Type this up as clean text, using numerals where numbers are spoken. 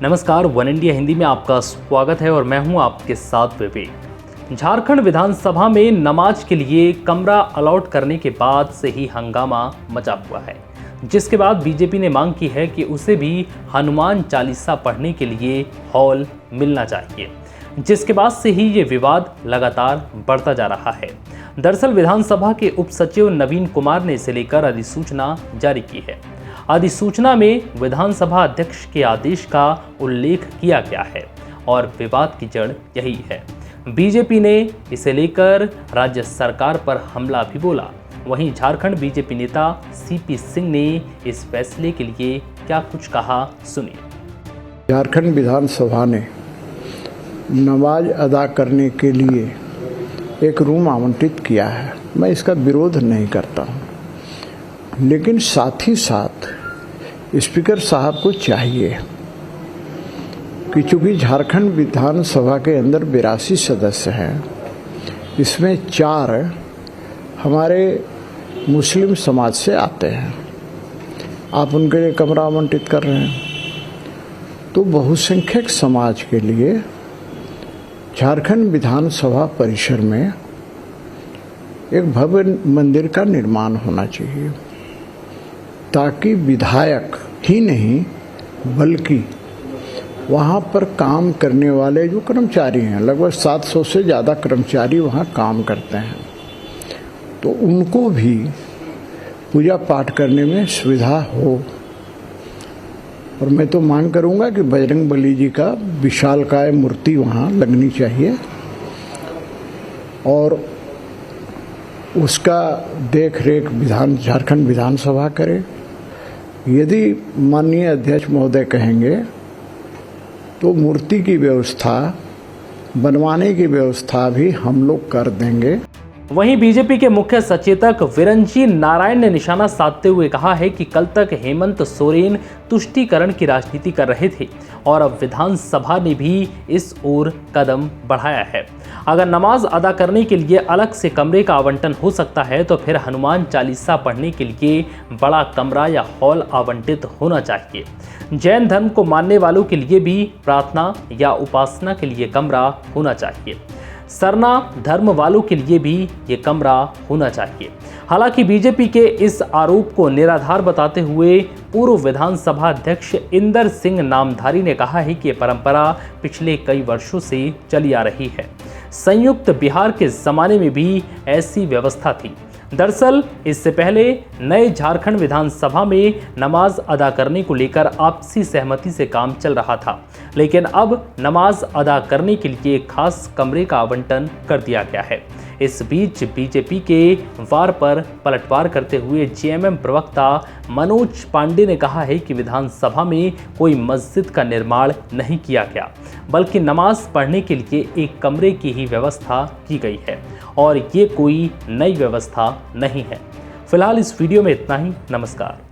नमस्कार, one India Hindi में आपका स्वागत है और मैं हूं आपके साथ विवेक। झारखंड विधानसभा में नमाज के लिए कमरा अलॉट करने के बाद से ही हंगामा मचा हुआ है, जिसके बाद बीजेपी ने मांग की है कि उसे भी हनुमान चालीसा पढ़ने के लिए हॉल मिलना चाहिए, जिसके बाद से ही ये विवाद लगातार बढ़ता जा रहा है। दरअसल विधानसभा के उप सचिव नवीन कुमार ने इसे लेकर अधिसूचना जारी की है। अधिसूचना में विधानसभा अध्यक्ष के आदेश का उल्लेख किया गया है और विवाद की जड़ यही है। बीजेपी ने इसे लेकर राज्य सरकार पर हमला भी बोला। वहीं झारखंड बीजेपी नेता सीपी सिंह ने इस फैसले के लिए क्या कुछ कहा, सुनिए। झारखंड विधानसभा ने नमाज अदा करने के लिए एक रूम आवंटित किया है। मैं इसका विरोध नहीं करता हूँ, लेकिन साथ ही साथ स्पीकर साहब को चाहिए कि चूंकि झारखंड विधानसभा के अंदर 82 सदस्य हैं, इसमें 4 हमारे मुस्लिम समाज से आते हैं, आप उनके लिए कमरा आवंटित कर रहे हैं, तो बहुसंख्यक समाज के लिए झारखंड विधानसभा परिसर में एक भव्य मंदिर का निर्माण होना चाहिए, ताकि विधायक ही नहीं बल्कि वहाँ पर काम करने वाले जो कर्मचारी हैं, लगभग 700 से ज़्यादा कर्मचारी वहाँ काम करते हैं, तो उनको भी पूजा पाठ करने में सुविधा हो। और मैं तो मांग करूँगा कि बजरंग बली जी का विशालकाय मूर्ति वहाँ लगनी चाहिए और उसका देख रेख झारखंड विधानसभा करे। यदि माननीय अध्यक्ष महोदय कहेंगे तो मूर्ति की व्यवस्था बनवाने की व्यवस्था भी हम लोग कर देंगे। वहीं बीजेपी के मुख्य सचेतक विरंची नारायण ने निशाना साधते हुए कहा है कि कल तक हेमंत सोरेन तुष्टीकरण की राजनीति कर रहे थे और अब विधानसभा ने भी इस ओर कदम बढ़ाया है। अगर नमाज अदा करने के लिए अलग से कमरे का आवंटन हो सकता है तो फिर हनुमान चालीसा पढ़ने के लिए बड़ा कमरा या हॉल आवंटित होना चाहिए। जैन धर्म को मानने वालों के लिए भी प्रार्थना या उपासना के लिए कमरा होना चाहिए। सरना धर्म वालों के लिए भी ये कमरा होना चाहिए। हालांकि बीजेपी के इस आरोप को निराधार बताते हुए पूर्व विधानसभा अध्यक्ष इंदर सिंह नामधारी ने कहा है कि ये परंपरा पिछले कई वर्षों से चली आ रही है। संयुक्त बिहार के जमाने में भी ऐसी व्यवस्था थी। दरअसल इससे पहले नए झारखंड विधानसभा में नमाज अदा करने को लेकर आपसी सहमति से काम चल रहा था, लेकिन अब नमाज अदा करने के लिए खास कमरे का आवंटन कर दिया गया है। इस बीच बीजेपी के वार पर पलटवार करते हुए जेएमएम प्रवक्ता मनोज पांडे ने कहा है कि विधानसभा में कोई मस्जिद का निर्माण नहीं किया गया, बल्कि नमाज पढ़ने के लिए एक कमरे की ही व्यवस्था की गई है और ये कोई नई व्यवस्था नहीं है। फिलहाल इस वीडियो में इतना ही। नमस्कार।